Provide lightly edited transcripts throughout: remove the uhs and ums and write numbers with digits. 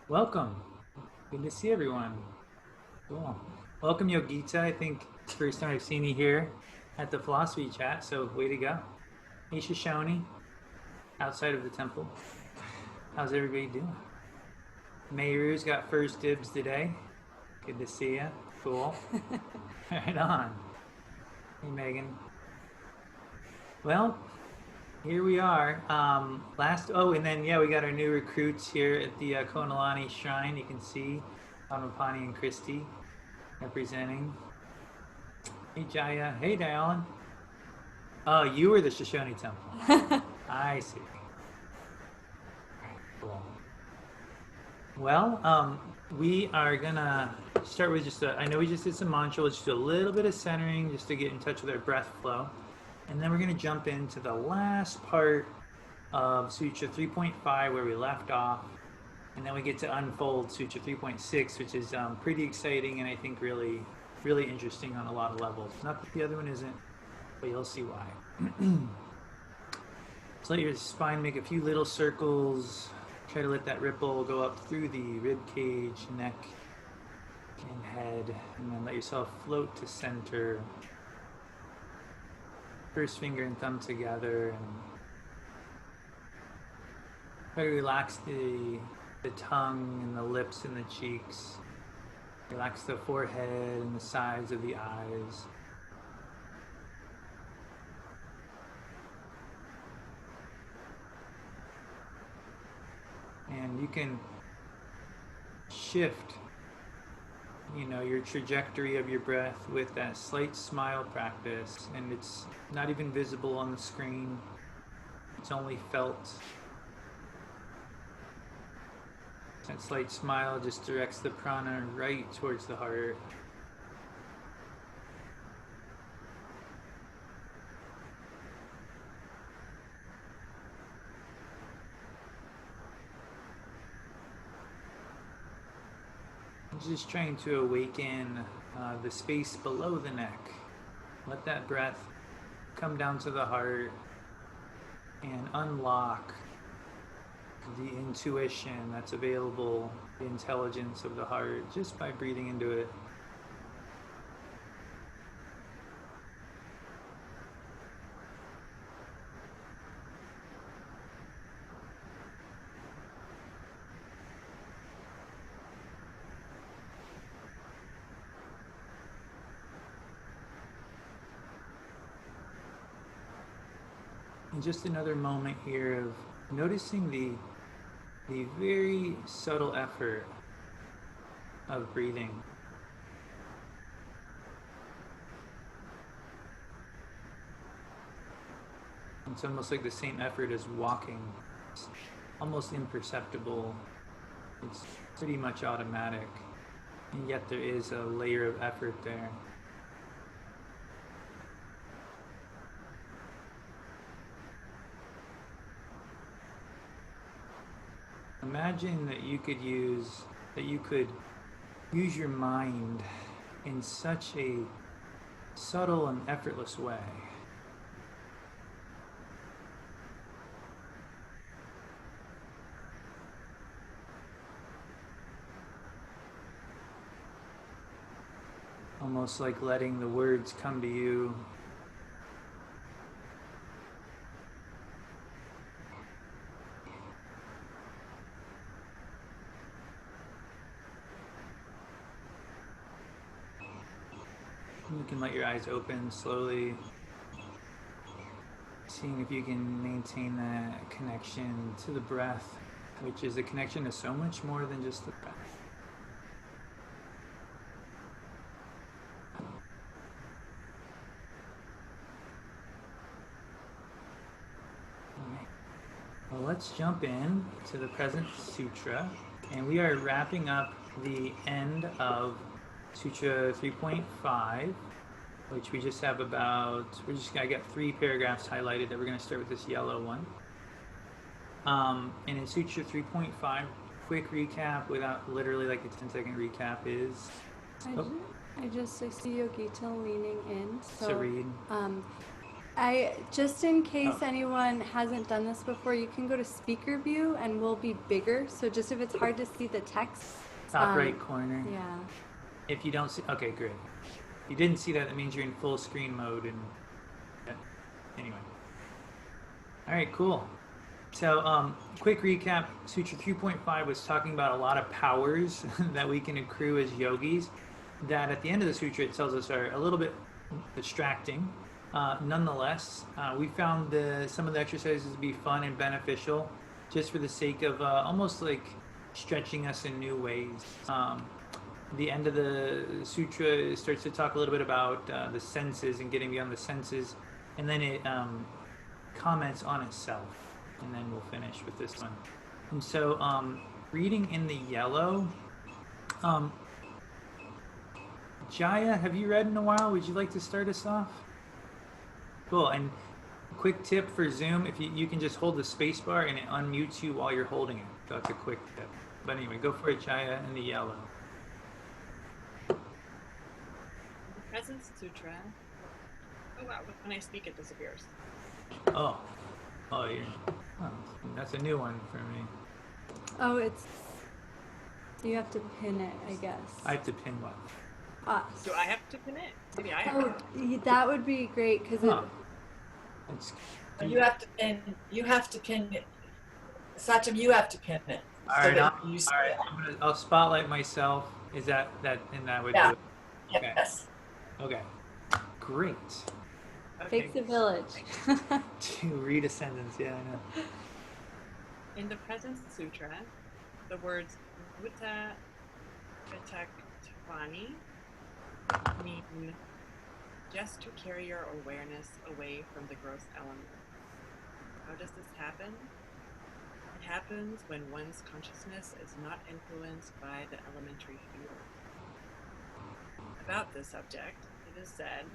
Welcome. Good to see everyone. Cool. Welcome, Yogita. I think it's the first time I've seen you here at the Philosophy Chat, so way to go. Hey, Shoshone, outside of the temple. How's everybody doing? Mayru's got first dibs today. Good to see you. Cool. Right on. Hey, Megan. Well, here we are. And then, we got our new recruits here at the Konalani Shrine. You can see Amapani and Christy representing. Hey, Jaya. Hey, Dyalan. Oh, you were the Shoshone Temple. I see. Cool. Well, we are gonna start with I know we just did some mantra. Let's do a little bit of centering just to get in touch with our breath flow. And then we're gonna jump into the last part of Sutra 3.5 where we left off. And then we get to unfold Sutra 3.6, which is pretty exciting and I think really, really interesting on a lot of levels. Not that the other one isn't, but you'll see why. So let your spine make a few little circles. Try to let that ripple go up through the rib cage, neck, and head. And then let yourself float to center. First finger and thumb together. And try to relax the tongue and the lips and the cheeks. Relax the forehead and the sides of the eyes. And you can shift, your trajectory of your breath with that slight smile practice. And it's not even visible on the screen. It's only felt. That slight smile just directs the prana right towards the heart. Just trying to awaken the space below the neck. Let that breath come down to the heart and unlock the intuition that's available, the intelligence of the heart, just by breathing into it. And just another moment here of noticing the very subtle effort of breathing. It's almost like the same effort as walking. It's almost imperceptible. It's pretty much automatic. And yet there is a layer of effort there. Imagine that you could use your mind in such a subtle and effortless way. Almost like letting the words come to you. You can let your eyes open slowly, seeing if you can maintain that connection to the breath, which is a connection to so much more than just the breath. Well, let's jump in to the present sutra, and we are wrapping up the end of Sutra 3.5, which we just have I got 3 paragraphs highlighted that we're going to start with this yellow one. And in Sutra 3.5, quick recap without literally like a 10-second recap is... I see Yogita leaning in. So read. Just in case anyone hasn't done this before, you can go to speaker view and we'll be bigger. So just if it's hard to see the text, Top right corner. yeah. If you don't see, okay, great. If you didn't see that, that means you're in full screen mode. And anyway, all right, cool. So, quick recap: Sutra 3.5 was talking about a lot of powers that we can accrue as yogis. That at the end of the sutra, it tells us are a little bit distracting. Nonetheless, we found some of the exercises to be fun and beneficial, just for the sake of almost like stretching us in new ways. The end of the sutra starts to talk a little bit about the senses and getting beyond the senses, and then it comments on itself, and then we'll finish with this one. And so, reading in the yellow, um, Jaya, have you read in a while? Would you like to start us off? Cool. And quick tip for Zoom: if you can just hold the space bar and it unmutes you while you're holding it. That's a quick tip. But anyway, go for it, Jaya, in the yellow. Present Sutra. Oh wow, when I speak it disappears. Oh, that's a new one for me. Oh, you have to pin it, I guess. I have to pin what? Do I have to pin it? Maybe I have to. That would be great because you have to pin. You have to pin it. Satyam, you have to pin it. All right, I'll spotlight myself. Is that and that would do it? Okay. Yes. Okay. Great. Takes the village. To read a sentence, yeah, I know. In the Present Sutra, the words Bhuta Vitaktvani mean just to carry your awareness away from the gross element. How does this happen? It happens when one's consciousness is not influenced by the elementary field. About this subject, it is said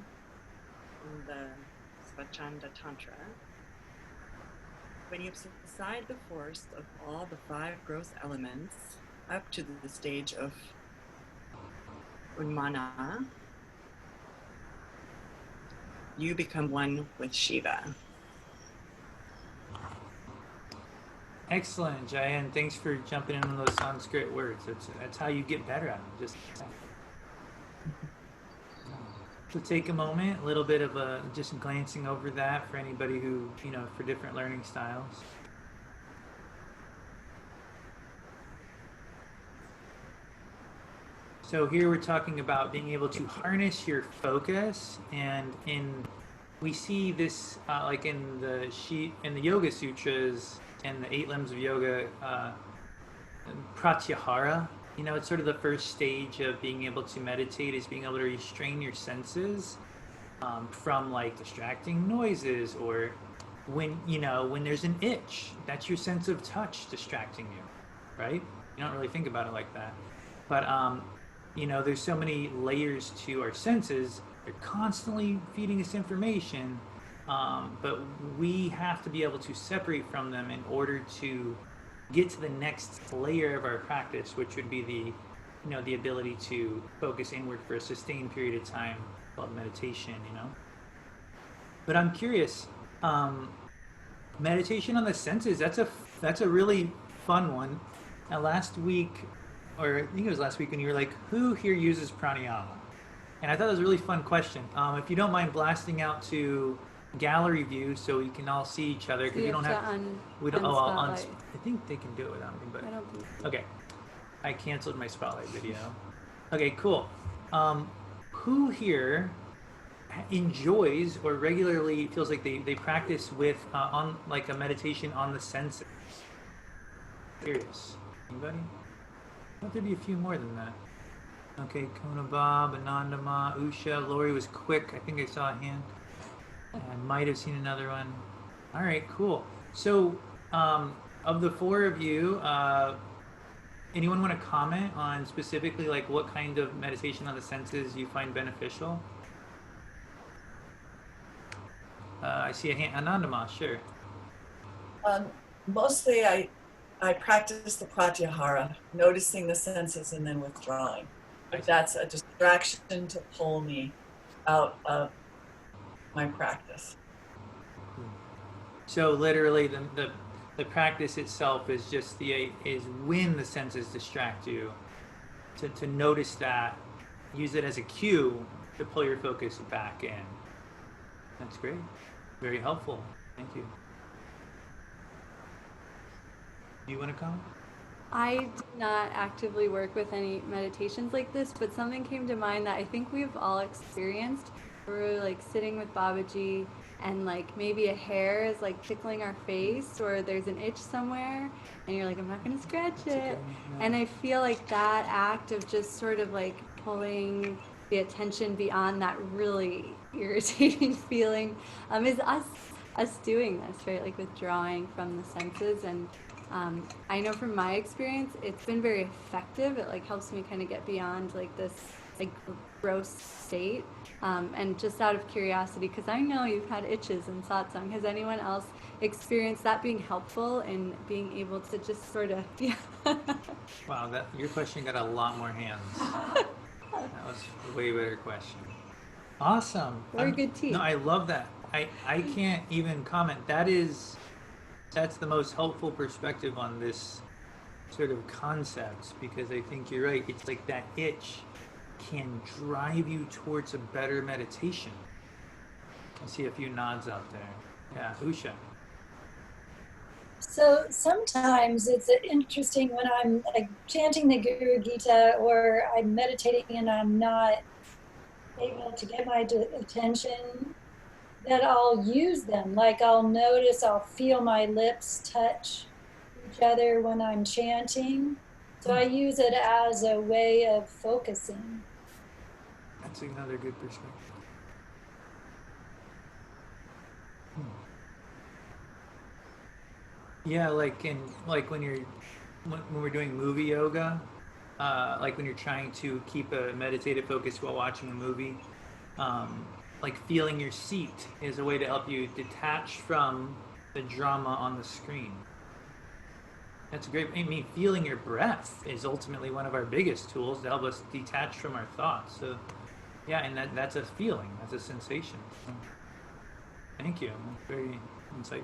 in the Svachanda Tantra, when you subside the force of all the 5 gross elements up to the stage of Unmana, you become one with Shiva. Excellent, Jayan. Thanks for jumping in on those Sanskrit words. That's how you get better at them. Just so take a moment, a little bit of just glancing over that for anybody who, for different learning styles. So here we're talking about being able to harness your focus, and we see this like in the Yoga Sutras and the 8 limbs of yoga, pratyahara. It's sort of the first stage of being able to meditate, is being able to restrain your senses from like distracting noises, or when there's an itch, that's your sense of touch distracting you, right? You don't really think about it like that, but there's so many layers to our senses. They're constantly feeding us information, but we have to be able to separate from them in order to get to the next layer of our practice, which would be the ability to focus inward for a sustained period of time, called meditation. But I'm curious, meditation on the senses, that's a really fun one. Last week, or I think it was last week, when you were like, who here uses pranayama? And I thought it was a really fun question. If you don't mind blasting out to gallery view so we can all see each other, because we don't have I think they can do it without me, but I don't think so. Okay, I canceled my spotlight video. Okay, cool. Who here enjoys or regularly feels like they practice with on like a meditation on the senses? Curious. Anybody? I thought there'd be a few more than that. Okay, Konabab, Anandama, Usha, Lori was quick. I think I saw a hand. I might have seen another one. All right, cool. So, of the 4 of you, anyone want to comment on specifically like what kind of meditation on the senses you find beneficial? I see a hand. Anandama, sure. Mostly I practice the pratyahara, noticing the senses and then withdrawing. But that's a distraction to pull me out of my practice. So literally, the practice itself is just is when the senses distract you, to notice that, use it as a cue to pull your focus back in. That's great. Very helpful. Thank you. Do you want to comment? I do not actively work with any meditations like this, but something came to mind that I think we've all experienced. We're like sitting with Babaji and like maybe a hair is like tickling our face or there's an itch somewhere and you're like, I'm not going to scratch it. Okay, yeah. And I feel like that act of just sort of like pulling the attention beyond that really irritating feeling is us doing this, right? Like withdrawing from the senses. And I know from my experience, it's been very effective. It like helps me kind of get beyond like this like gross state. And just out of curiosity, because I know you've had itches in satsang, has anyone else experienced that being helpful in being able to just sort of, yeah. Wow, your question got a lot more hands. That was a way better question. Awesome. Very good team. No, I love that. I can't even comment. That's the most helpful perspective on this sort of concepts, because I think you're right. It's like that itch can drive you towards a better meditation. I see a few nods out there. Yeah, Usha. So sometimes it's interesting when I'm like chanting the Guru Gita or I'm meditating and I'm not able to get my attention, that I'll use them. Like I'll feel my lips touch each other when I'm chanting. So I use it as a way of focusing. That's another good perspective. Yeah, like when we're doing movie yoga, like when you're trying to keep a meditative focus while watching a movie, like feeling your seat is a way to help you detach from the drama on the screen. That's great. I mean, feeling your breath is ultimately one of our biggest tools to help us detach from our thoughts. So, yeah, and that's a feeling, that's a sensation. So, thank you. Very insightful.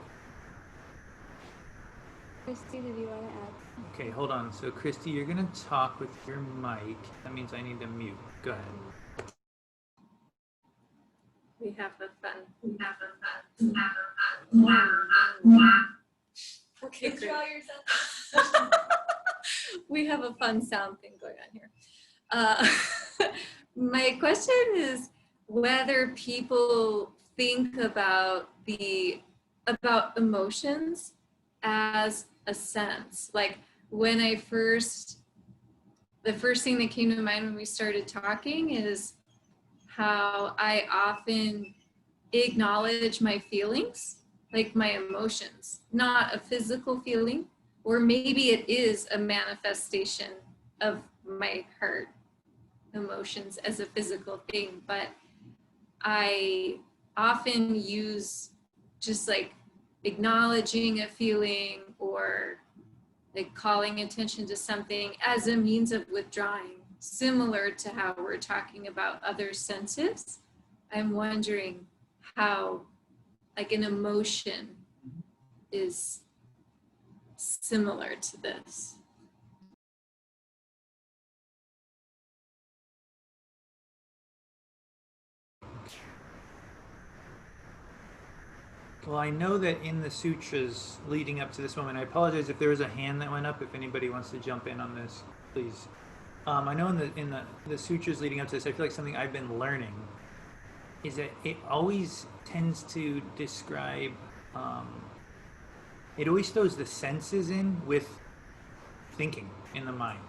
Christy, did you want to add? Okay, hold on. So, Christy, you're going to talk with your mic. That means I need to mute. Go ahead. We have a fun. Okay, great. We have a fun sound thing going on here. My question is whether people think about emotions as a sense. Like when the first thing that came to mind when we started talking is how I often acknowledge my feelings, like my emotions, not a physical feeling, or maybe it is a manifestation of my heart emotions as a physical thing, but I often use just like acknowledging a feeling or like calling attention to something as a means of withdrawing, similar to how we're talking about other senses. I'm wondering how like an emotion is similar to this. Well, I know that in the sutras leading up to this moment, I apologize if there was a hand that went up. If anybody wants to jump in on this, please. I know in the sutras leading up to this, I feel like something I've been learning is that it always tends to describe, it always throws the senses in with thinking in the mind.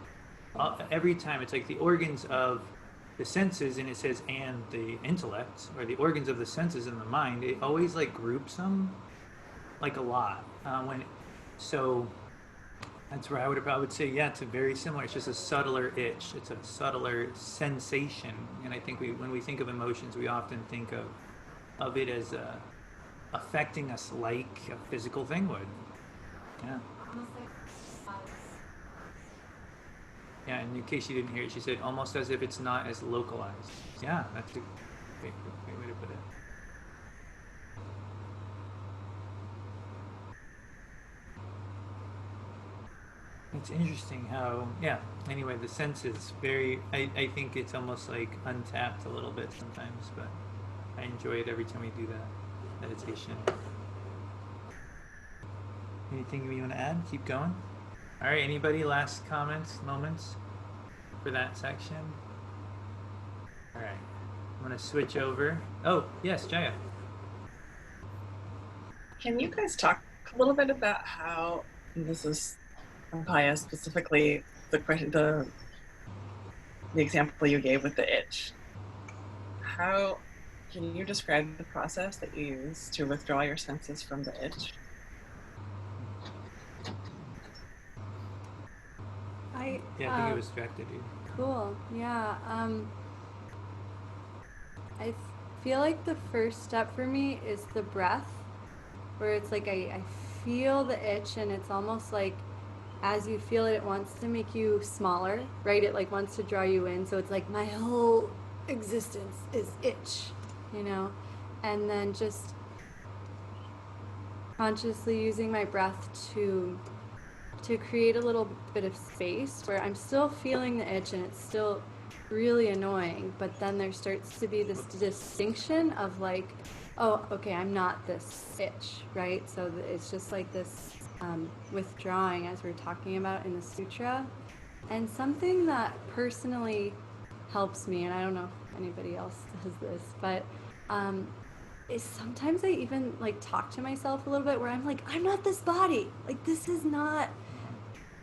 Every time it's like the organs of the senses, and it says and the intellect, or the organs of the senses in the mind, it always like groups them like a lot. So that's where I would say, yeah, it's a very similar. It's just a subtler itch. It's a subtler sensation. And I think when we think of emotions, we often think of it as affecting us like a physical thing would. Yeah. Yeah, and in case you didn't hear it, she said almost as if it's not as localized. Yeah, that's a great way to put it. It's interesting how, yeah, anyway, the sense is very, I think it's almost like untapped a little bit sometimes, but I enjoy it every time we do that meditation. Anything you want to add? Keep going. All right, anybody last comments, moments for that section? All right, I'm going to switch over. Oh, yes, Jaya. Can you guys talk a little bit about how, and this is Paya specifically, the question, the example you gave with the itch. How can you describe the process that you use to withdraw your senses from the itch? Yeah, I think it was directed you. Cool. Yeah. I feel like the first step for me is the breath, where it's like I feel the itch, and it's almost like as you feel it, it wants to make you smaller, right? It like wants to draw you in. So it's like my whole existence is itch, you know? And then just consciously using my breath to create a little bit of space where I'm still feeling the itch and it's still really annoying, but then there starts to be this distinction of like, oh, okay, I'm not this itch, right? So it's just like this withdrawing, as we're talking about in the sutra. And something that personally helps me, and I don't know if anybody else does this, but is sometimes I even like talk to myself a little bit where I'm like, I'm not this body, like this is not,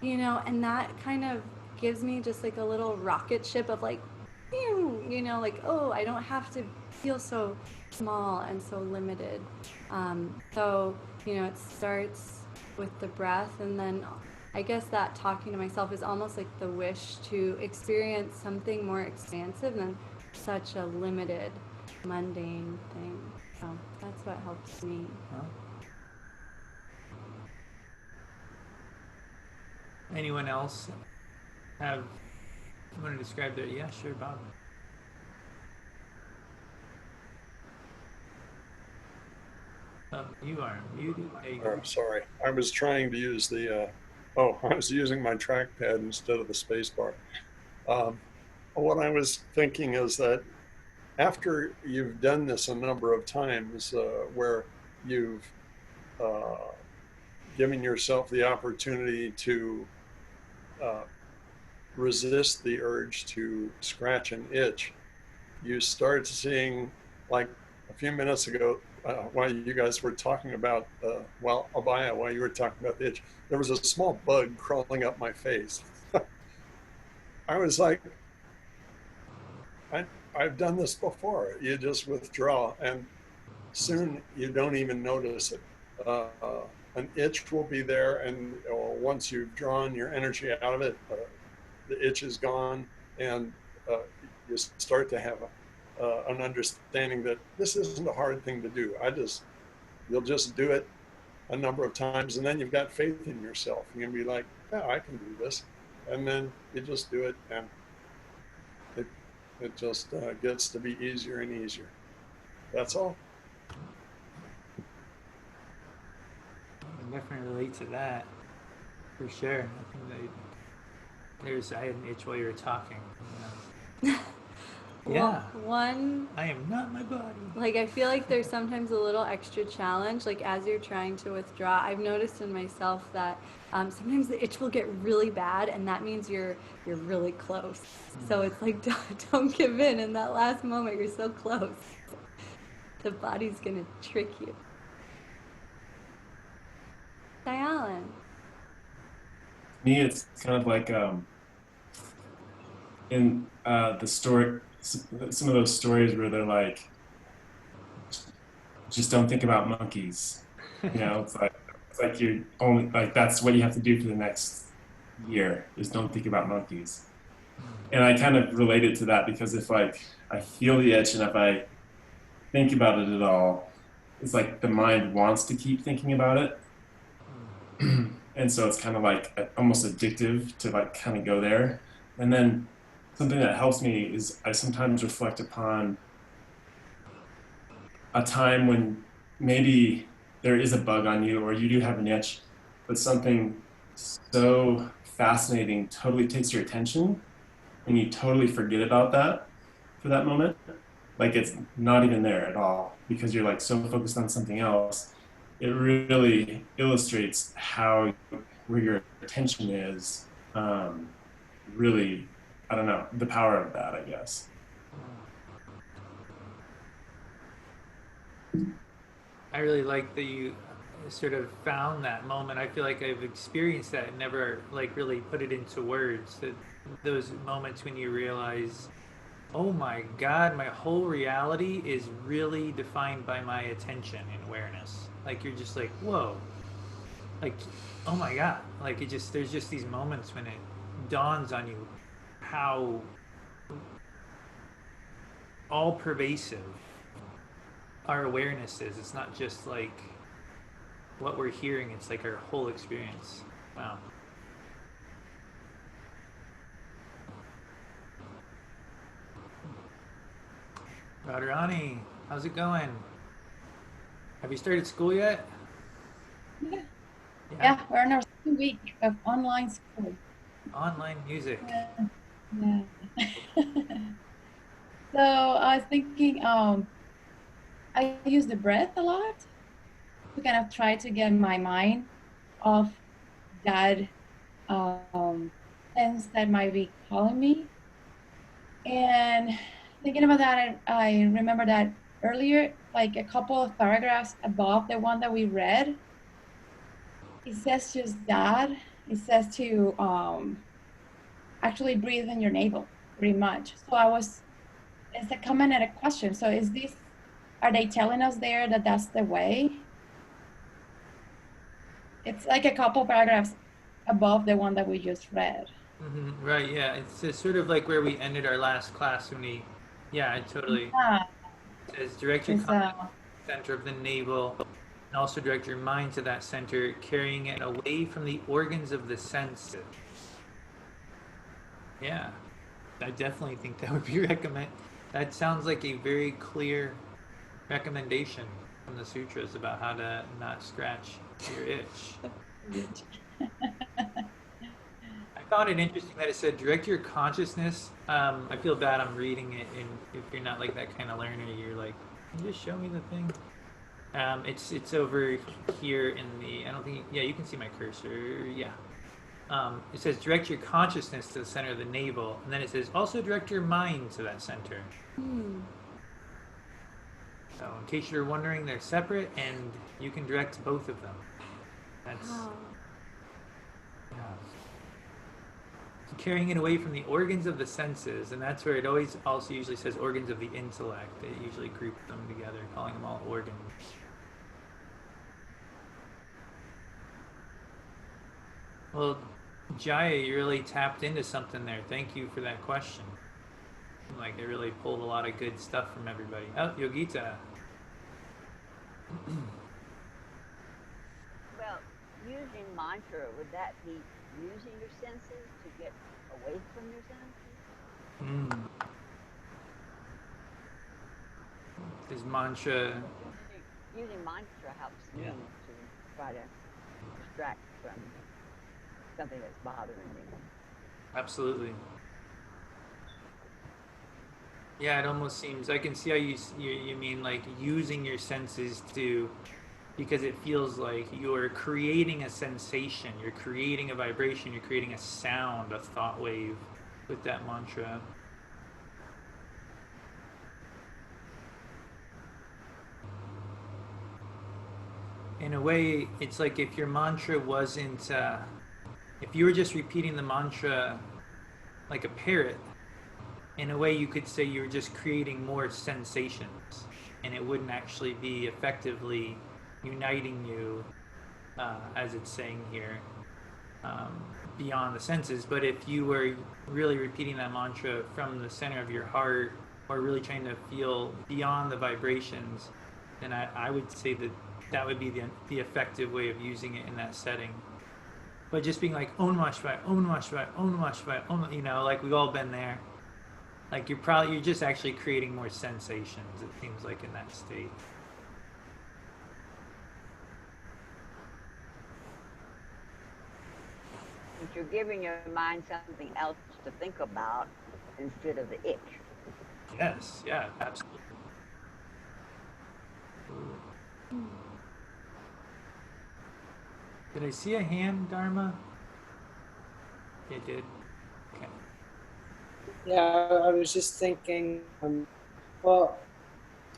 you know, and that kind of gives me just like a little rocket ship of like, you know, like, oh, I don't have to feel so small and so limited. So, you know, it starts with the breath, and then I guess that talking to myself is almost like the wish to experience something more expansive than such a limited, mundane thing. So that's what helps me. Huh? Anyone else have want to describe their? Yeah, sure, Bob. You are muted. There you go. Sorry, I was trying to use the. I was using my trackpad instead of the space bar. What I was thinking is that after you've done this a number of times, where you've given yourself the opportunity to resist the urge to scratch and itch, you start seeing, like a few minutes ago, while you guys were talking about, Abhaya, while you were talking about the itch, there was a small bug crawling up my face. I was like, I've done this before. You just withdraw, and soon you don't even notice it. An itch will be there, and once you've drawn your energy out of it, the itch is gone, and you start to have an understanding that this isn't a hard thing to do. You'll just do it a number of times, and then you've got faith in yourself. You're gonna be like, yeah, I can do this, and then you just do it, and it just gets to be easier and easier. That's all. I can definitely relate to that, for sure. I think that I had an itch while you were talking. Yeah. One, I am not my body. like I feel like there's sometimes a little extra challenge, like as you're trying to withdraw. I've noticed in myself that sometimes the itch will get really bad, and that means you're really close. So it's like don't give in that last moment. You're so close. The body's gonna trick you. Dialan. Me, it's kind of like in the story, some of those stories where they're like, just don't think about monkeys. You know, it's like you're only like that's what you have to do for the next year is don't think about monkeys. And I kind of relate it to that because if like I feel the itch and if I think about it at all, it's like the mind wants to keep thinking about it. And so it's kind of like almost addictive to like kind of go there. And then something that helps me is I sometimes reflect upon a time when maybe there is a bug on you or you do have an itch, but something so fascinating, totally takes your attention, and you totally forget about that for that moment. Like it's not even there at all because you're like so focused on something else. It really illustrates how where your attention is. Really, I don't know, the power of that, I guess. I really like that you sort of found that moment. I feel like I've experienced that and never like really put it into words. That those moments when you realize, oh my God, my whole reality is really defined by my attention and awareness. Like you're just like, whoa, like, oh my God, like it just there's just these moments when it dawns on you how all pervasive our awareness is. It's not just like what we're hearing, it's like our whole experience. Wow. Radharani, how's it going? Have you started school yet? Yeah, we're in our second week of online school. Online music. Yeah. So I was thinking, I use the breath a lot to kind of try to get my mind off that sense that might be calling me. And thinking about that, I remember that earlier, like a couple of paragraphs above the one that we read, it says just that. It says to actually breathe in your navel, pretty much. So it's a comment and a question. So are they telling us there that that's the way? It's like a couple paragraphs above the one that we just read. Mm-hmm. Right, yeah. It's sort of like where we ended our last class when I totally. Yeah, It says direct your it's, consciousness to the center of the navel and also direct your mind to that center, carrying it away from the organs of the senses. Yeah, I definitely think that would be recommend. That sounds like a very clear recommendation from the sutras about how to not scratch your itch. I found it interesting that it said direct your consciousness. I feel bad I'm reading it, and if you're not like that kind of learner, you're like, can you just show me the thing? It's over here in the. I don't think. Yeah, you can see my cursor. Yeah. It says direct your consciousness to the center of the navel, and then it says also direct your mind to that center. So in case you're wondering, they're separate, and you can direct both of them. That's yeah. So carrying it away from the organs of the senses, and that's where it always also usually says organs of the intellect. They usually group them together, calling them all organs. Well, Jaya, you really tapped into something there. Thank you for that question. Like, they really pulled a lot of good stuff from everybody. Oh, Yogita. Well, using mantra, would that be using your senses to get away from your senses? Is mantra... Using mantra helps me to try to distract from something that's bothering me. Absolutely. Yeah, it almost seems, I can see how you mean like using your senses to, because it feels like you're creating a sensation, you're creating a vibration, you're creating a sound, a thought wave with that mantra. In a way, it's like if your mantra wasn't, if you were just repeating the mantra like a parrot, in a way you could say you're just creating more sensations, and it wouldn't actually be effectively uniting you, as it's saying here, beyond the senses. But if you were really repeating that mantra from the center of your heart, or really trying to feel beyond the vibrations, then I would say that would be the effective way of using it in that setting. But just being like Om Namah Shivaya, Om Namah Shivaya, Om Namah Shivaya, Om, like we've all been there. Like you're just actually creating more sensations, it seems like, in that state. you're giving your mind something else to think about instead of the itch. Yes, yeah, absolutely. Did I see a hand, Dharma? It did. Okay. Yeah, I was just thinking, well,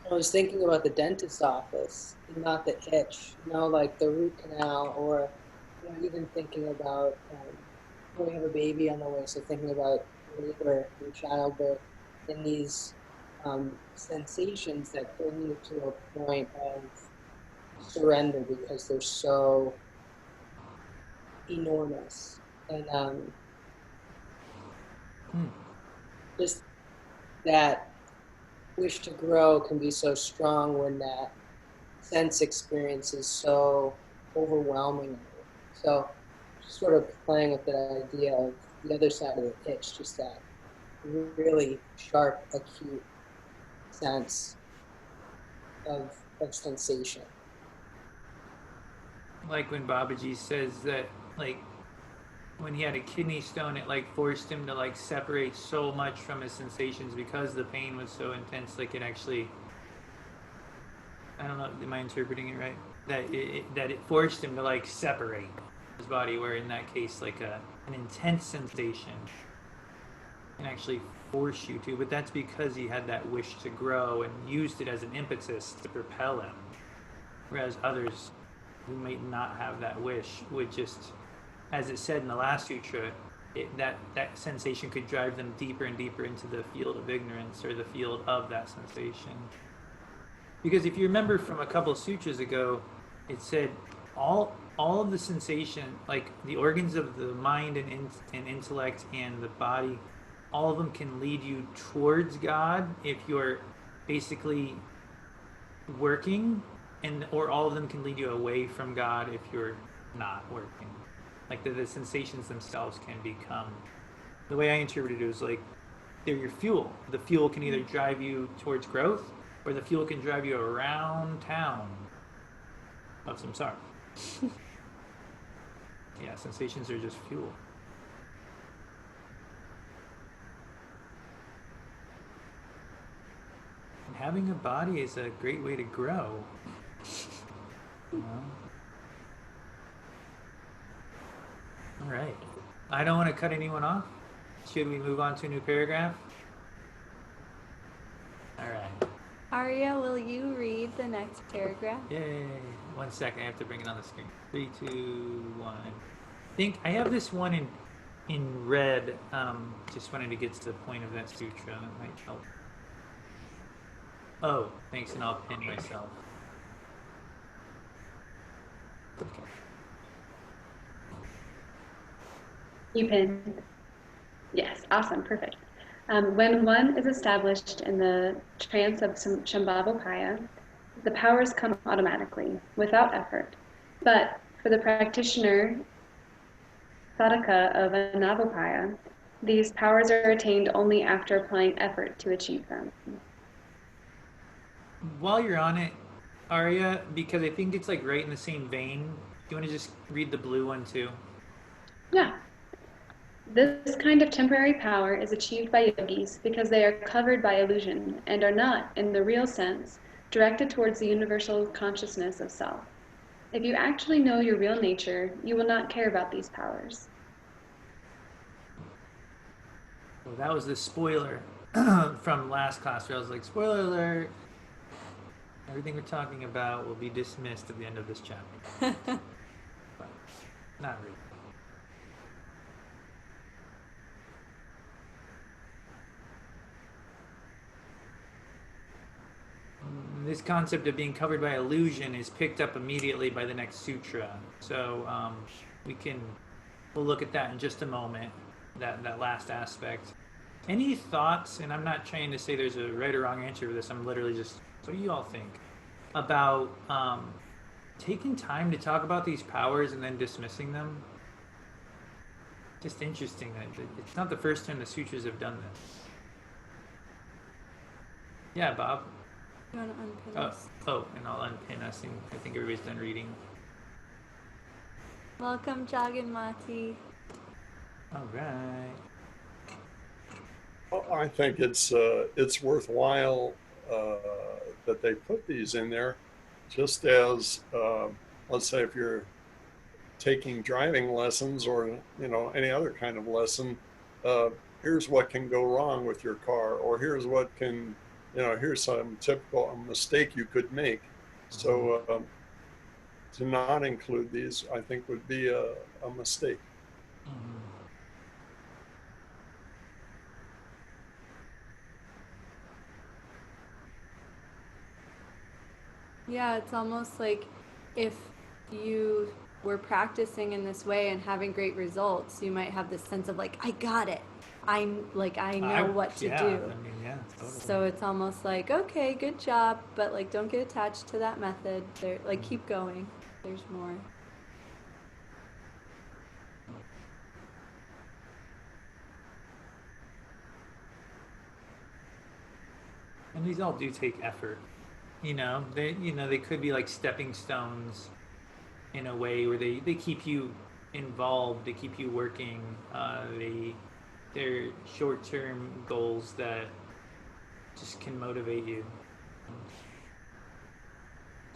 I was thinking about the dentist's office, and not the itch, like the root canal, or even thinking about when we have a baby on the way, so thinking about labor and childbirth and these sensations that bring you to a point of surrender because they're so enormous. And just that wish to grow can be so strong when that sense experience is so overwhelming. So just sort of playing with that idea of the other side of the pitch, just that really sharp, acute sense of sensation. Like when Babaji says that, like, when he had a kidney stone, it like forced him to like separate so much from his sensations because the pain was so intense. Like it actually, I don't know, am I interpreting it right? That it forced him to like separate his body, where in that case, like an intense sensation can actually force you to. But that's because he had that wish to grow and used it as an impetus to propel him. Whereas others who might not have that wish would just, as it said in the last sutra, that sensation could drive them deeper and deeper into the field of ignorance, or the field of that sensation. Because if you remember from a couple of sutras ago, it said all of the sensation, like the organs of the mind and intellect and the body, all of them can lead you towards God if you're basically working, or all of them can lead you away from God if you're not working. Like the sensations themselves can become, the way I interpreted it was like they're your fuel. The fuel can either drive you towards growth, or the fuel can drive you around town of samsara. Yeah, sensations are just fuel. And having a body is a great way to grow. You know? All right. I don't want to cut anyone off. Should we move on to a new paragraph? All right. Arya, will you read the next paragraph? Yay. 1 second. I have to bring it on the screen. 3, 2, 1. I think I have this one in red. Just wanted to get to the point of that sutra. That might help. Oh, thanks, and I'll pin myself. Okay. You pin. Yes, awesome, perfect. When one is established in the trance of ShambahvAnanda, the powers come automatically, without effort. But for the practitioner, sadhaka of Anavopaya, these powers are attained only after applying effort to achieve them. While you're on it, Arya, because I think it's like right in the same vein, do you want to just read the blue one too? Yeah. This kind of temporary power is achieved by yogis because they are covered by illusion and are not, in the real sense, directed towards the universal consciousness of self. If you actually know your real nature, you will not care about these powers. Well, that was the spoiler from last class where I was like, spoiler alert, everything we're talking about will be dismissed at the end of this chapter. But not really. This concept of being covered by illusion is picked up immediately by the next sutra. So we'll look at that in just a moment, that last aspect. Any thoughts, and I'm not trying to say there's a right or wrong answer for this, I'm literally just, what do you all think about taking time to talk about these powers and then dismissing them? Just interesting that it's not the first time the sutras have done this. Yeah, Bob? You want to unpin us? Oh, and I'll unpin us, and I think everybody's done reading. Welcome, Jaganmati. All right. Well, I think it's worthwhile that they put these in there, just as let's say if you're taking driving lessons or any other kind of lesson, uh, here's what can go wrong with your car, or here's what can here's some typical mistake you could make. So to not include these, I think, would be a mistake. Mhm. Yeah, it's almost like if you were practicing in this way and having great results, you might have this sense of like, I got it. I know what to Yeah, do. I mean, yeah, totally. So it's almost like, okay, good job, but like don't get attached to that method. There, like keep going. There's more. And these all do take effort. They could be like stepping stones in a way where they keep you involved, they keep you working. They're short-term goals that just can motivate you.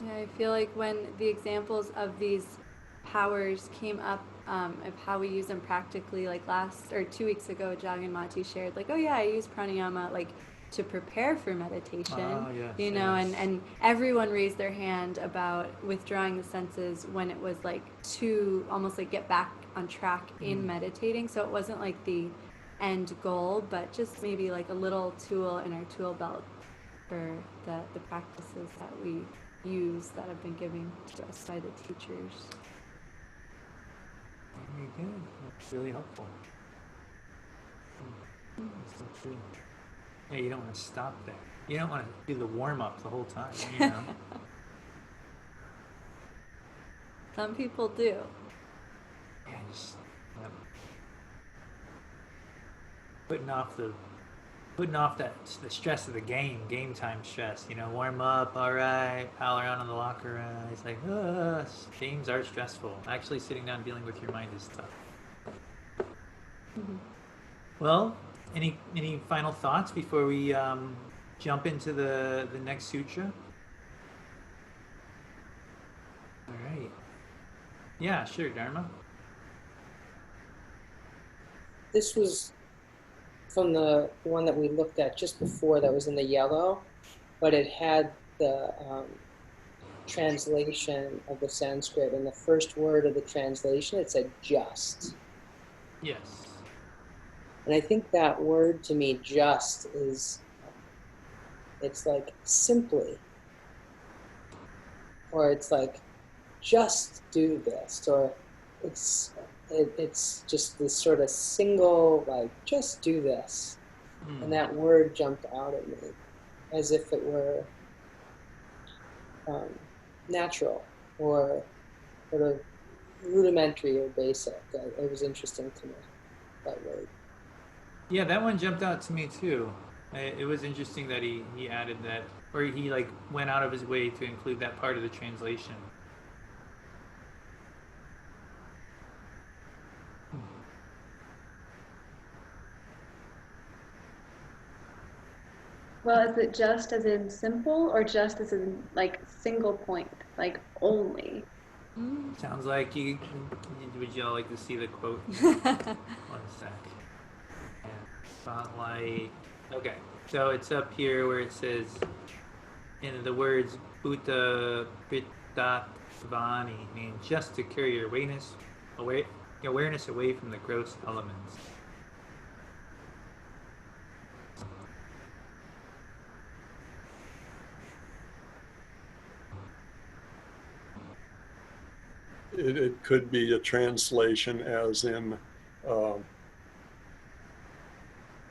Yeah, I feel like when the examples of these powers came up, of how we use them practically, like last or 2 weeks ago, Jagan Mati shared, like, oh yeah, I use pranayama like to prepare for meditation, Yes, and everyone raised their hand about withdrawing the senses when it was like to almost like get back on track in meditating. So it wasn't like the end goal, but just maybe like a little tool in our tool belt for the practices that we use that have been given to us by the teachers. Very good. That's really helpful. That's so true. Yeah, you don't want to stop there. You don't want to do the warm-up the whole time, Some people do. Yeah, just putting off the stress of the game time stress. Warm up, all right, pal around on the locker. It's like, games are stressful. Actually, sitting down dealing with your mind is tough. Mm-hmm. Well, any final thoughts before we jump into the next sutra? All right. Yeah, sure, Dharma. This was from the one that we looked at just before that was in the yellow, but it had the translation of the Sanskrit. And the first word of the translation, it said just. Yes. And I think that word to me, just, it's like simply, or it's like, just do this, or it's just this sort of single, like, just do this. And that word jumped out at me as if it were natural or sort of rudimentary or basic. It was interesting to me, that word. Yeah, that one jumped out to me too. It was interesting that he added that, or he like went out of his way to include that part of the translation. Well, is it just as in simple or just as in like single point, like only? Sounds like you. Would y'all like to see the quote? One sec. Yeah, spotlight. Okay, so it's up here where it says, in the words Bhuta Pritattvani, mean just to carry your awareness away from the gross elements. It could be a translation as in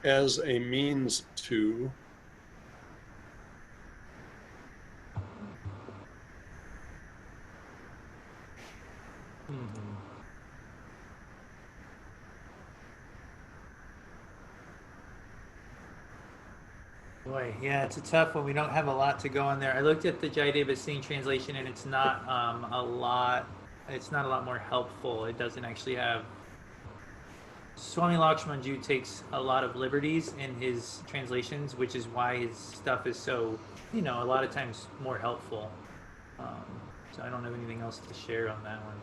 as a means to. Boy, yeah, it's a tough one. We don't have a lot to go on there. I looked at the Jayadeva Singh translation, and it's not a lot. It's not a lot more helpful. It doesn't actually have Swami Lakshmanju takes a lot of liberties in his translations, which is why his stuff is so, a lot of times more helpful. So I don't have anything else to share on that one.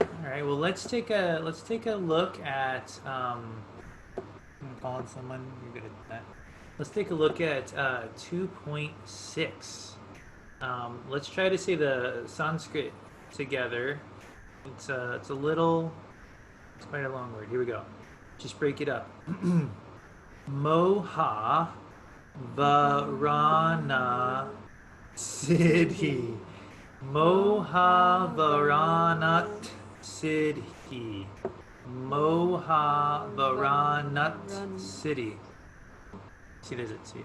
All right. Well, let's take a look at. I'm calling someone. You're good at that. Let's take a look at 2.6. Let's try to say the Sanskrit together. It's quite a long word. Here we go. Just break it up. Moha Varana Siddhi. Moha Varanat Siddhi. Moha Varanat Siddhi. See, does it see it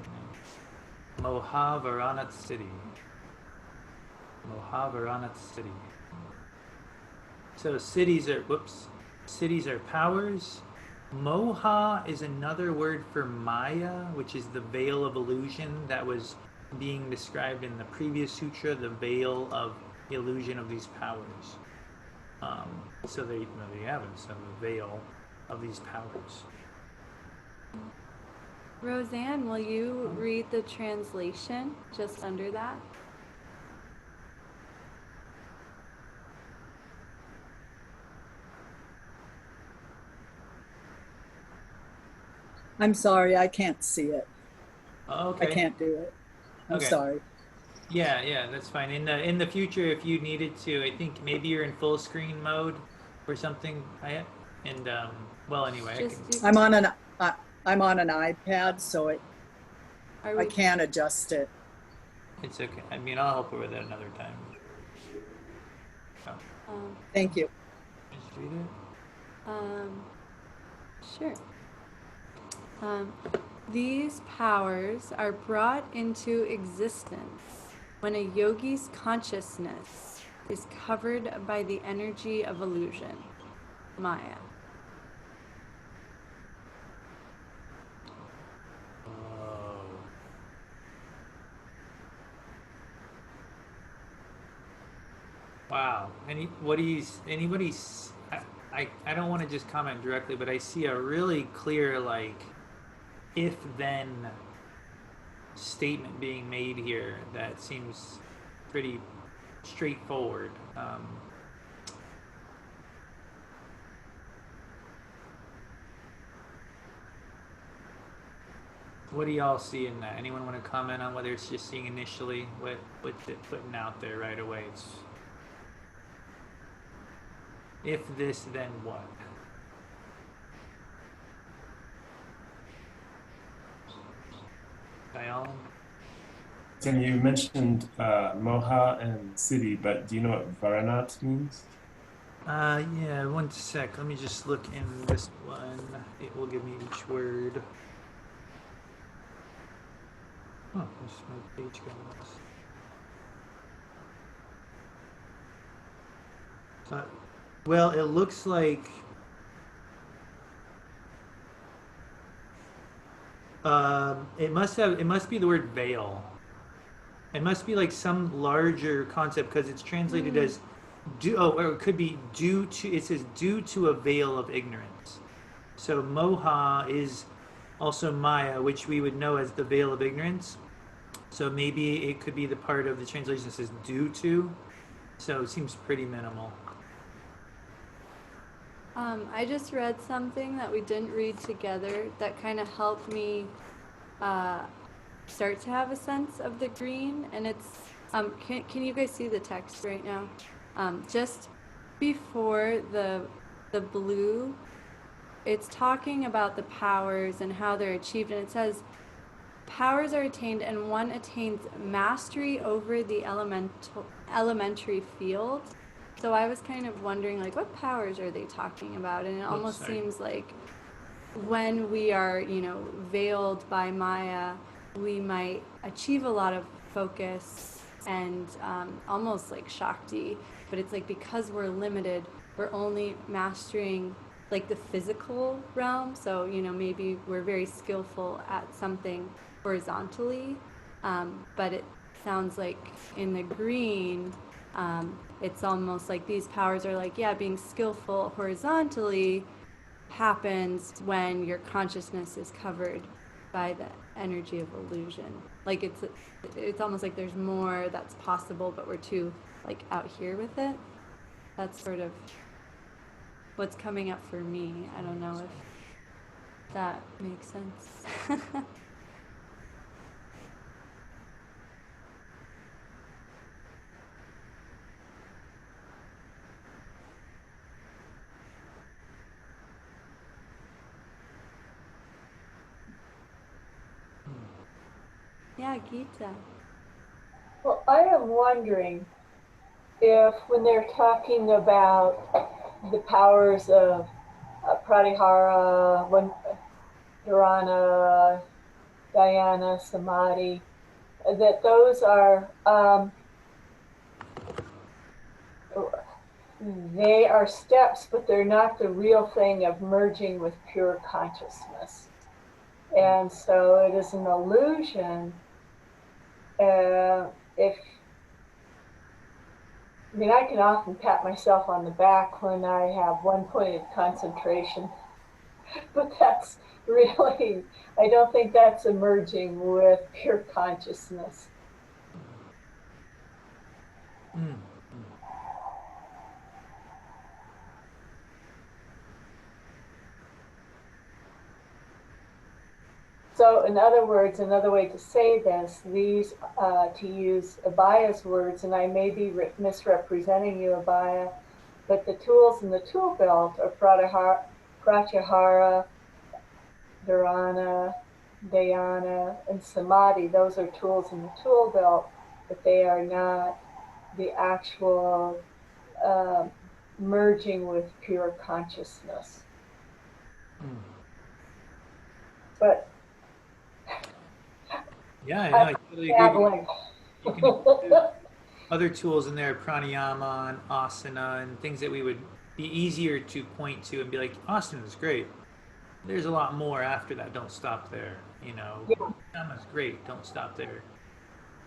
now? Moha Varanat Siddhi. Moha Varanat Siddhi. So cities are powers. Moha is another word for Maya, which is the veil of illusion that was being described in the previous sutra, the veil of the illusion of these powers. So there you have it, so the veil of these powers. Roseanne, will you read the translation just under that? I'm sorry, I can't see it. Okay. I can't do it. I'm Okay. sorry. Yeah, that's fine. In the future, if you needed to, I think maybe you're in full screen mode or something. And well, anyway, I'm on an iPad, so I can't adjust it. It's okay. I mean, I'll help her with it another time. Thank you. Just read it. Sure. These powers are brought into existence when a yogi's consciousness is covered by the energy of illusion, Maya. Wow. I don't want to just comment directly, but I see a really clear, like, if-then statement being made here that seems pretty straightforward. What do y'all see in that? Anyone want to comment on whether it's just seeing initially what it putting out there right away? It's if this, then what? Dial? Tim, you mentioned Moha and Siddhi, but do you know what Varanat means? Yeah, one sec. Let me just look in this one. It will give me each word. Oh, there's my page going. Well, it looks like it must be the word veil. It must be like some larger concept because it's translated as or it could be due to. It says due to a veil of ignorance. So moha is also Maya, which we would know as the veil of ignorance. So maybe it could be the part of the translation that says due to. So it seems pretty minimal. I just read something that we didn't read together that kind of helped me start to have a sense of the green. And it's, can you guys see the text right now? Just before the blue, it's talking about the powers and how they're achieved. And it says, powers are attained and one attains mastery over the elementary field. So I was kind of wondering, like, what powers are they talking about? And it almost seems like when we are, veiled by Maya, we might achieve a lot of focus and almost like Shakti. But it's like because we're limited, we're only mastering like the physical realm. So, maybe we're very skillful at something horizontally, but sounds like in the green, it's almost like these powers are like, yeah, being skillful horizontally happens when your consciousness is covered by the energy of illusion. Like it's almost like there's more that's possible, but we're too like out here with it. That's sort of what's coming up for me. I don't know if that makes sense. Yeah, Gita. Well, I am wondering if when they're talking about the powers of Pratihara, Dharana, Dhyana, Samadhi, that those are they are steps, but they're not the real thing of merging with pure consciousness. And so it is an illusion. I can often pat myself on the back when I have one-pointed concentration, but that's really, I don't think that's emerging with pure consciousness. So in other words, another way to say this, these, to use Abaya's words, and I may be misrepresenting you, Abaya, but the tools in the tool belt are Pratyahara, Dharana, Dhyana, and Samadhi. Those are tools in the tool belt, but they are not the actual merging with pure consciousness. But yeah, I know, I totally agree. You can include other tools in there, pranayama and asana, and things that we would be easier to point to and be like, asana is great. There's a lot more after that. Don't stop there. Pranayama is great. Don't stop there.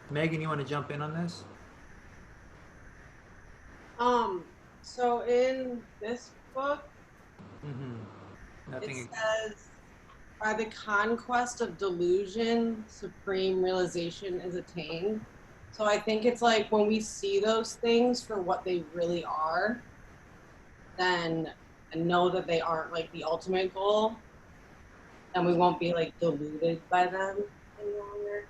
Megan, you want to jump in on this? So in this book, Nothing. It says, by the conquest of delusion, supreme realization is attained. So I think it's like when we see those things for what they really are, then and know that they aren't like the ultimate goal, and we won't be like deluded by them any longer.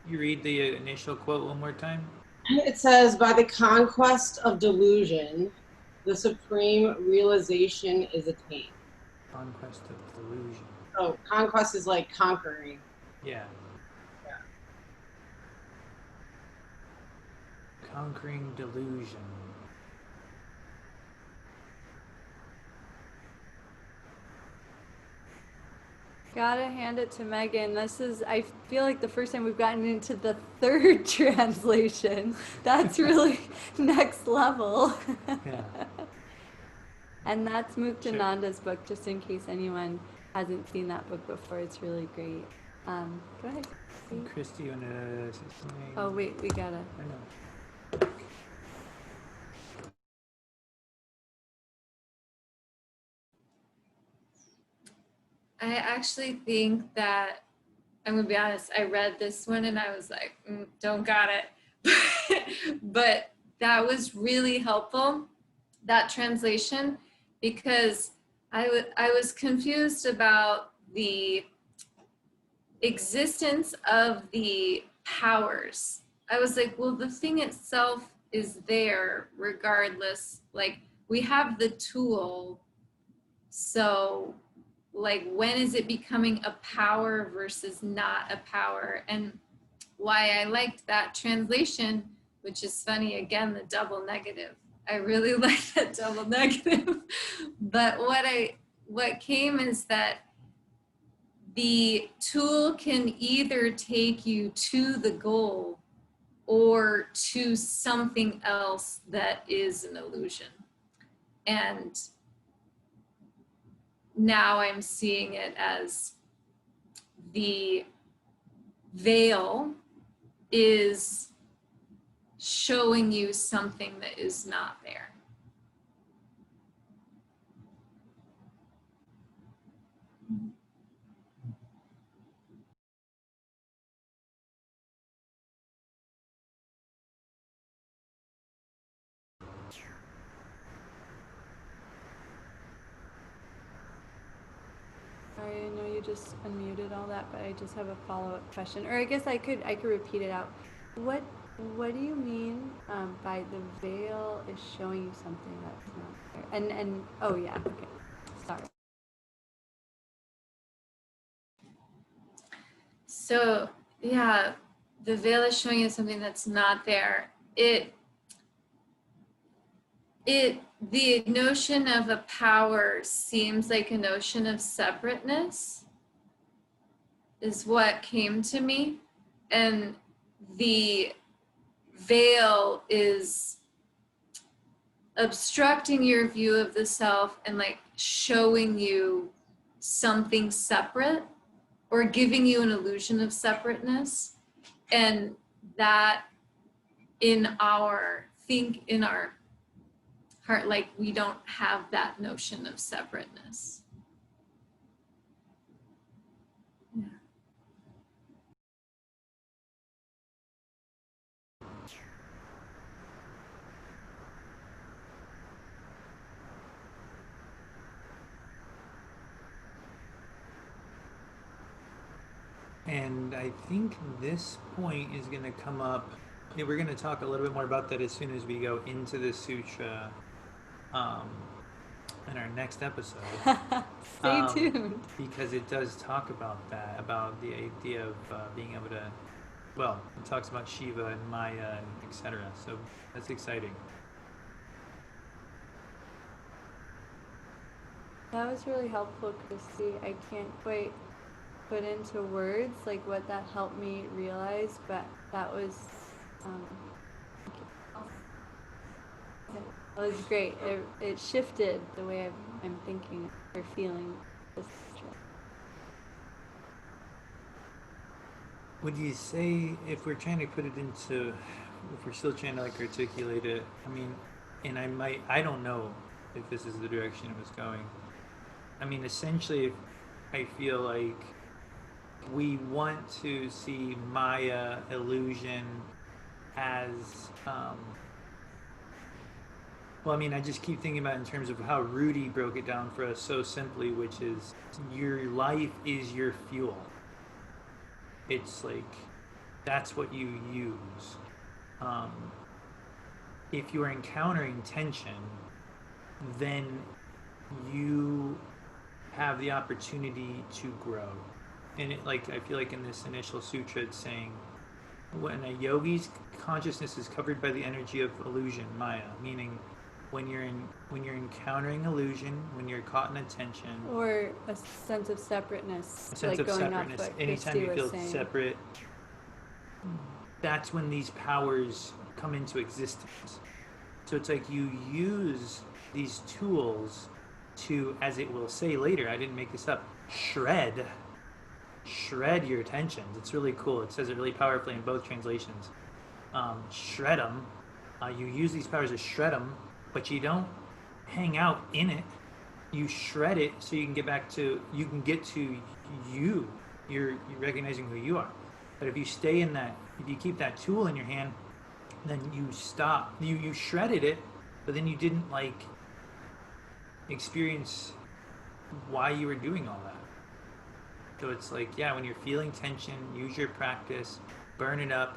You read the initial quote one more time? It says, by the conquest of delusion, the supreme realization is attained. Conquest of delusion. Oh, conquest is like conquering. Yeah. Conquering delusion. Gotta hand it to Megan. This is, I feel like the first time we've gotten into the third translation. That's really next level. Yeah. And that's Muktananda's book, just in case anyone hasn't seen that book before. It's really great. Go ahead. Christy, you want to say something? Oh, wait, we gotta. I know. I actually think that, I'm gonna be honest, I read this one and I was like, don't got it. But that was really helpful, that translation, because I was confused about the existence of the powers. I was like, well, the thing itself is there regardless. Like, we have the tool, so like, when is it becoming a power versus not a power? And why I liked that translation, which is funny, again, the double negative. I really like that double negative. But what came is that the tool can either take you to the goal or to something else that is an illusion. And now I'm seeing it as the veil is showing you something that is not there. Sorry, I know you just unmuted all that, but I just have a follow-up question, or I guess I could repeat it out. What do you mean by the veil is showing you something that's not there? And oh yeah, okay, sorry. So yeah, the veil is showing you something that's not there. The notion of a power seems like a notion of separateness is what came to me. And the veil is obstructing your view of the self and like showing you something separate or giving you an illusion of separateness. And that in our heart, like we don't have that notion of separateness. Yeah. And I think this point is going to come up. Yeah, we're going to talk a little bit more about that as soon as we go into the sutra in our next episode. Stay tuned. Because it does talk about that, about the idea of being able to, well, it talks about Shiva and Maya and etc. So that's exciting. That was really helpful, Christy. I can't quite put into words like what that helped me realize, but that was great. It shifted the way I'm thinking or feeling this trip. Would you say, if we're trying to put it into, if we're still trying to like articulate it, I mean, and I don't know if this is the direction it was going. I mean, essentially, I feel like we want to see Maya, illusion, as well, I mean, I just keep thinking about it in terms of how Rudy broke it down for us so simply, which is your life is your fuel. It's like, that's what you use. If you're encountering tension, then you have the opportunity to grow. And it, like, I feel like in this initial sutra, it's saying, when a yogi's consciousness is covered by the energy of illusion, Maya, meaning when you're encountering illusion, when you're caught in attention, or a sense of separateness, a sense like of going separateness. off what Anytime Christy you feel was saying. separate, that's when these powers come into existence. So it's like you use these tools to, as it will say later, I didn't make this up, shred your tensions. It's really cool. It says it really powerfully in both translations. Shred them. You use these powers to shred them, but you don't hang out in it. You shred it so you can get to you. You're recognizing who you are. But if you stay in that, if you keep that tool in your hand, then you stop. You shredded it, but then you didn't like experience why you were doing all that. So it's like, yeah, when you're feeling tension, use your practice, burn it up,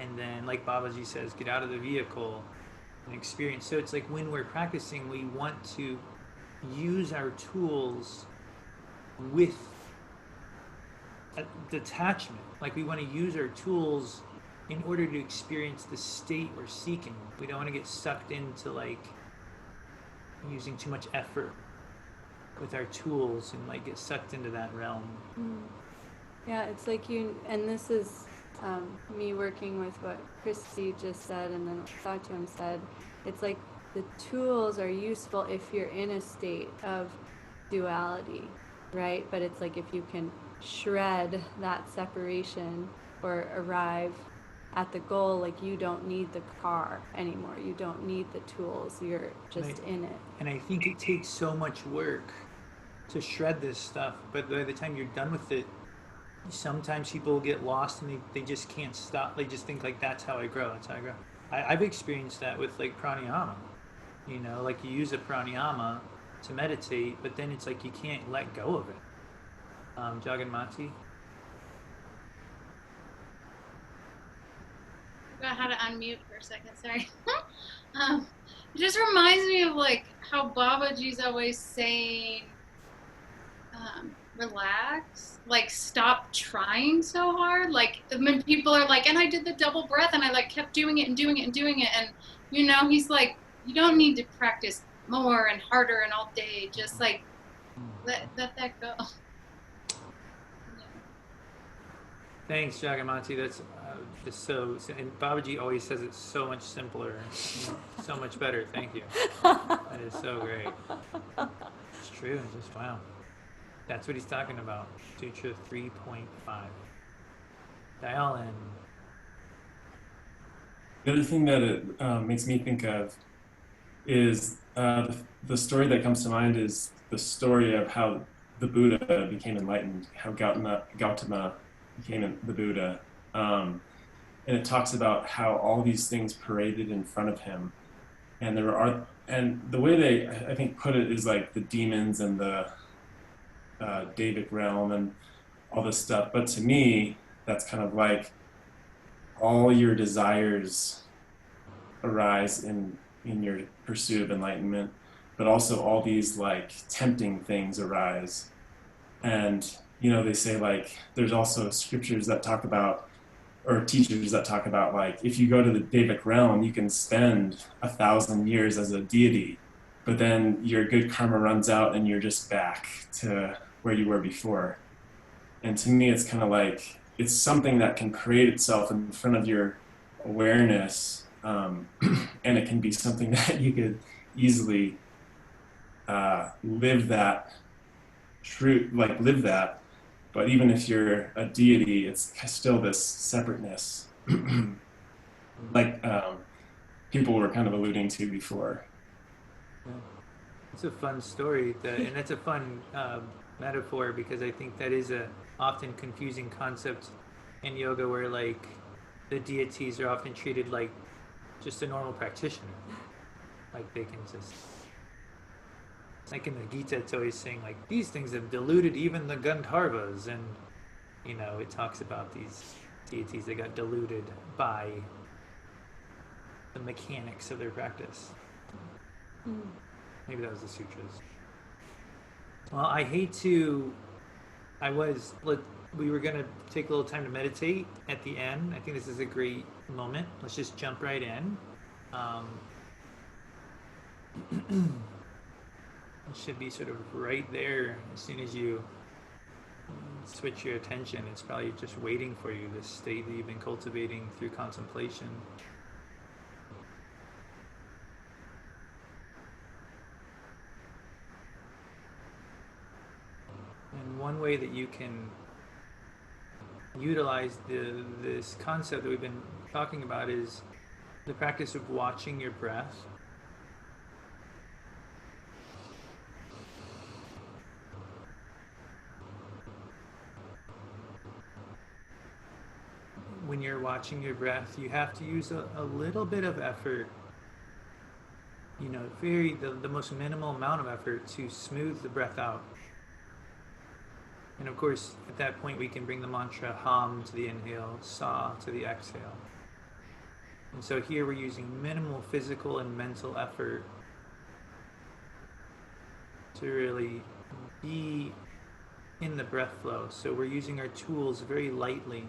and then, like Babaji says, get out of the vehicle and experience. So it's like when we're practicing, we want to use our tools with a detachment. Like we want to use our tools in order to experience the state we're seeking. We don't want to get sucked into like using too much effort with our tools and like get sucked into that realm. Yeah, it's like and this is me working with what Christy just said and then what Satyam said. It's like the tools are useful if you're in a state of duality, right? But it's like if you can shred that separation or arrive at the goal, like you don't need the car anymore. You don't need the tools. You're just in it. And I think it takes so much work to shred this stuff, but by the time you're done with it, sometimes people get lost and they just can't stop. They just think like, that's how I grow, that's how I grow. I've experienced that with like pranayama. You know, like you use a pranayama to meditate, but then it's like you can't let go of it. Jaganmati? I forgot how to unmute for a second, sorry. It just reminds me of like how Babaji's always saying, relax, like stop trying so hard. Like when people are like, and I did the double breath and I like kept doing it and doing it and doing it. And you know, he's like, you don't need to practice more and harder and all day. Just like let that go. Thanks, Jaganmati. That's just so. And Babaji always says it's so much simpler, so much better. Thank you. That is so great. It's true. Just wow. That's what he's talking about. Sutra 3.5. Dial in. The other thing that it makes me think of is the story that comes to mind is the story of how the Buddha became enlightened, how Gautama became the Buddha. And it talks about how all these things paraded in front of him. And and the way they, I think, put it is like the demons and the Davic realm and all this stuff. But to me, that's kind of like all your desires arise in your pursuit of enlightenment, but also all these like tempting things arise. And you know, they say like there's also scriptures that talk about, or teachers that talk about, like if you go to the Davic realm, you can spend 1,000 years as a deity, but then your good karma runs out and you're just back to where you were before. And to me, it's kind of like it's something that can create itself in front of your awareness, and it can be something that you could easily live that live that. But even if you're a deity, it's still this separateness, like people were kind of alluding to before. Yeah. It's a fun story, and that's a fun metaphor, because I think that is a often confusing concept in yoga, where like the deities are often treated like just a normal practitioner, like they can just, like in the Gita, it's always saying like these things have deluded even the Gandharvas, and you know, it talks about these deities that got deluded by the mechanics of their practice. Maybe that was the sutras. Well, we were going to take a little time to meditate at the end. I think this is a great moment. Let's just jump right in. It should be sort of right there as soon as you switch your attention. It's probably just waiting for you, this state that you've been cultivating through contemplation. And one way that you can utilize this concept that we've been talking about is the practice of watching your breath. When you're watching your breath, you have to use a little bit of effort, you know, the most minimal amount of effort to smooth the breath out. And of course, at that point, we can bring the mantra Ham to the inhale, Sa to the exhale. And so here we're using minimal physical and mental effort to really be in the breath flow. So we're using our tools very lightly.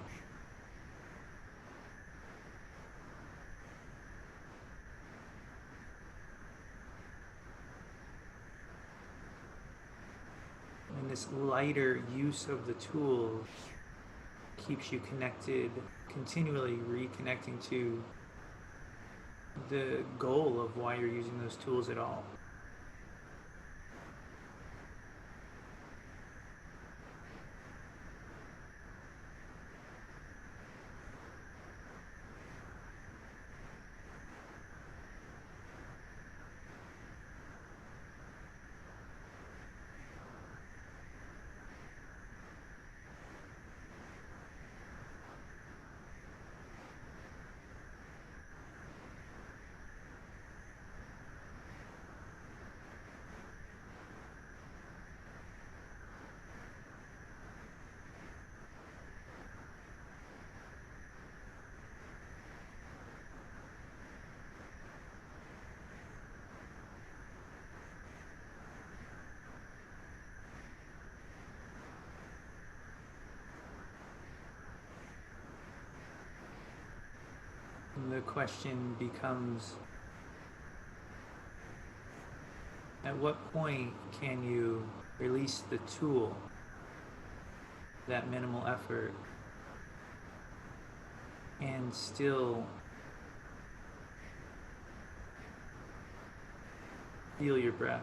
And this lighter use of the tools keeps you connected, continually reconnecting to the goal of why you're using those tools at all. the question becomes, at what point can you release the tool, that minimal effort, and still feel your breath?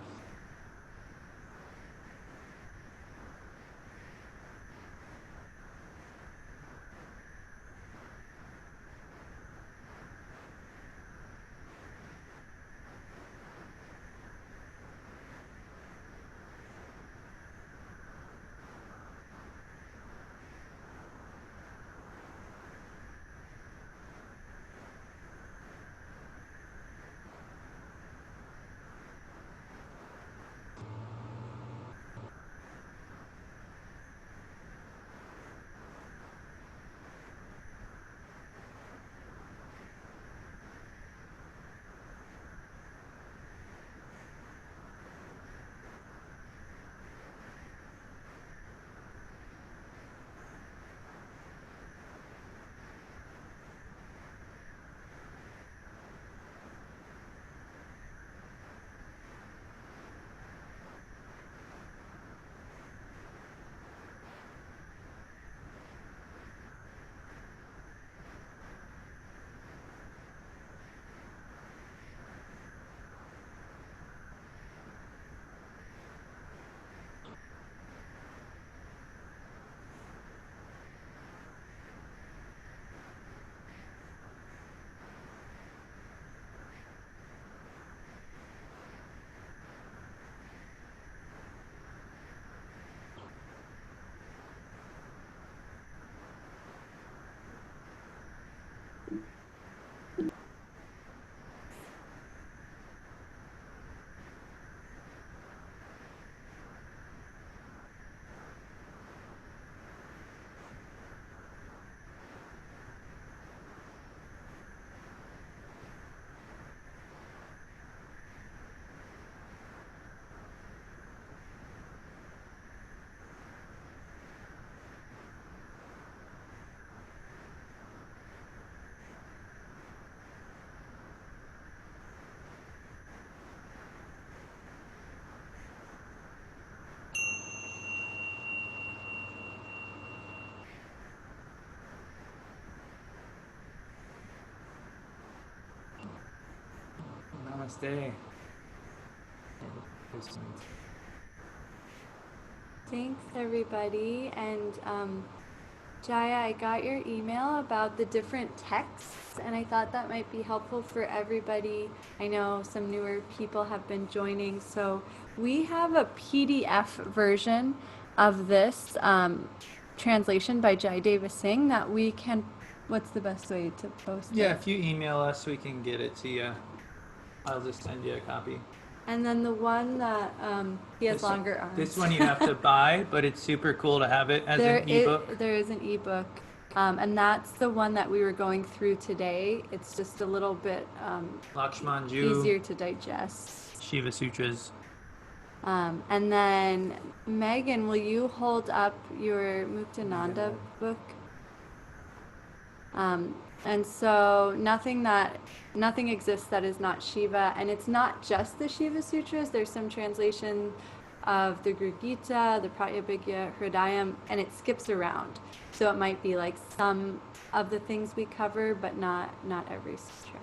Namaste. Thanks, everybody. And Jaya, I got your email about the different texts, and I thought that might be helpful for everybody. I know some newer people have been joining, so we have a PDF version of this translation by Jai Davis Singh that we can. What's the best way to post it? Yeah, if you email us, we can get it to you. I'll just send you a copy. And then the one that he has longer arms. This one you have to buy, but it's super cool to have it as an ebook. There is an ebook, and that's the one that we were going through today. It's just a little bit Lakshmanju, easier to digest. Shiva Sutras. And then Megan, will you hold up your Muktananda book? And so nothing exists that is not Shiva, and it's not just the Shiva Sutras. There's some translation of the Guru Gita, the Pratyabhijna, Hridayam, and it skips around. So it might be like some of the things we cover, but not every sutra.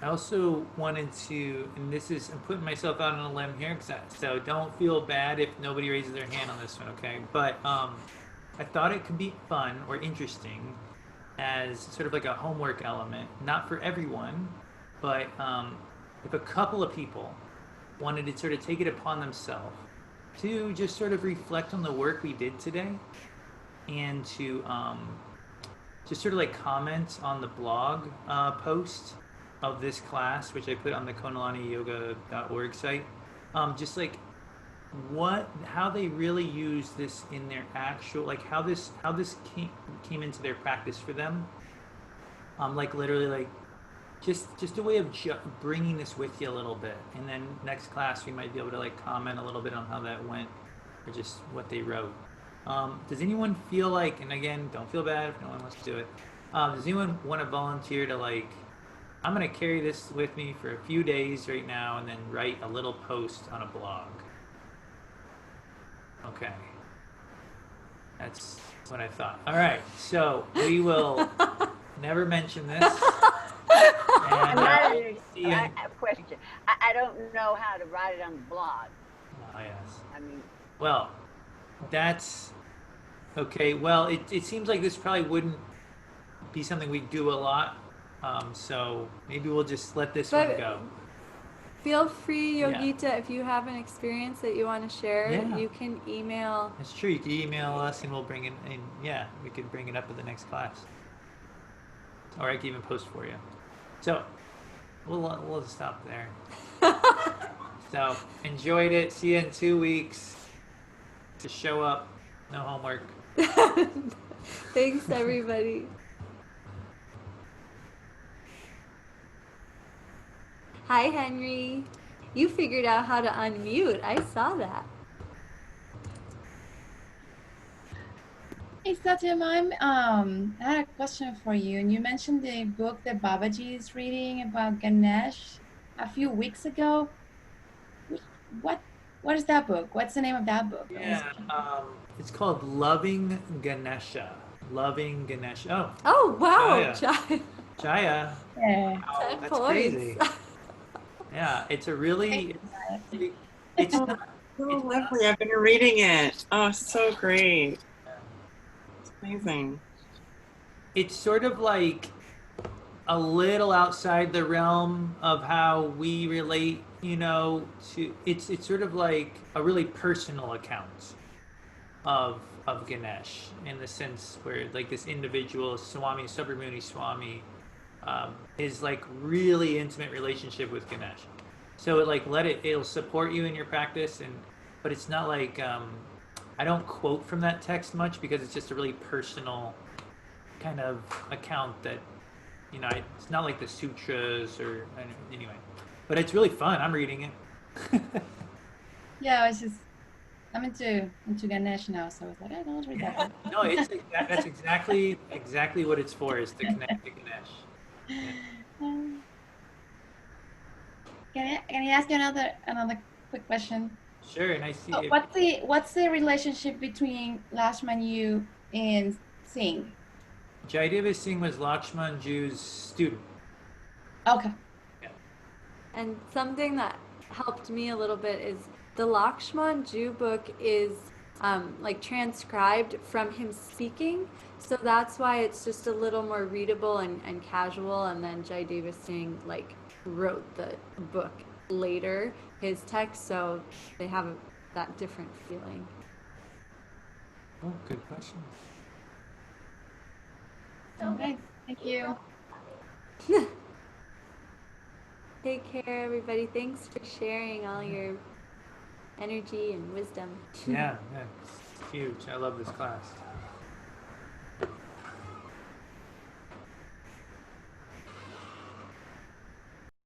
I also wanted to, and I'm putting myself out on a limb here, so don't feel bad if nobody raises their hand on this one, okay? But I thought it could be fun or interesting as sort of like a homework element, not for everyone, but if a couple of people wanted to sort of take it upon themselves to just sort of reflect on the work we did today and to just sort of like comment on the blog post of this class, which I put on the kundaliniyoga.org site, just like how they really use this in their actual, like how this came into their practice for them, like literally like just a way of bringing this with you a little bit, and then next class we might be able to like comment a little bit on how that went or just what they wrote. Does anyone feel like, and again, don't feel bad if no one wants to do it, Does anyone want to volunteer to like, I'm going to carry this with me for a few days right now and then write a little post on a blog? Okay. That's what I thought. All right. So we will never mention this. And I see you. have a question. I don't know how to write it on the blog. Oh, yes. I mean, well, that's okay. Well, it seems like this probably wouldn't be something we do a lot. So maybe we'll just let this one go. Feel free, Yeah. Yogita, if you have an experience that you want to share, Yeah. you can email. That's true. You can email us and we'll bring it in. Yeah, we could bring it up at the next class. Or I can even post for you. So we'll stop there. So enjoyed it. See you in 2 weeks. Just show up. No homework. Thanks, everybody. Hi, Henry. You figured out how to unmute. I saw that. Hey, Satyam, I had a question for you. And you mentioned the book that Babaji is reading about Ganesh a few weeks ago. What is that book? What's the name of that book? Yeah, it's called Loving Ganesha. Loving Ganesha. Oh, wow. Jaya. Jaya. Yeah. Wow, 10 that's points. crazy. Yeah, it's a really, it's Oh, not, so lovely. I've been reading it. Oh, so great. It's amazing. it's sort of like a little outside the realm of how we relate, to it's sort of like a really personal account of Ganesh, in the sense where like this individual Swami Subramuni Swami is like really intimate relationship with Ganesh. So it like it'll support you in your practice, but it's not like I don't quote from that text much because it's just a really personal kind of account that it's not like the sutras or anyway, but it's really fun. I'm reading it. Yeah, I'm into Ganesh now, so I was like, I don't read that book. No, that's exactly what it's for, is to connect to Ganesh. Yeah. Can I ask you another quick question? Sure, and I see. So what's the relationship between Lakshman Yu and Singh? Jayadeva Singh was Lakshman Ju's student. Okay. Yeah. And something that helped me a little bit is the Lakshman Ju book is like transcribed from him speaking. So that's why it's just a little more readable and casual. And then Jayadeva Singh like wrote the book later, his text. So they have that different feeling. Oh, good question. Okay, thank you. Take care, everybody. Thanks for sharing all your energy and wisdom. Yeah, it's huge. I love this class.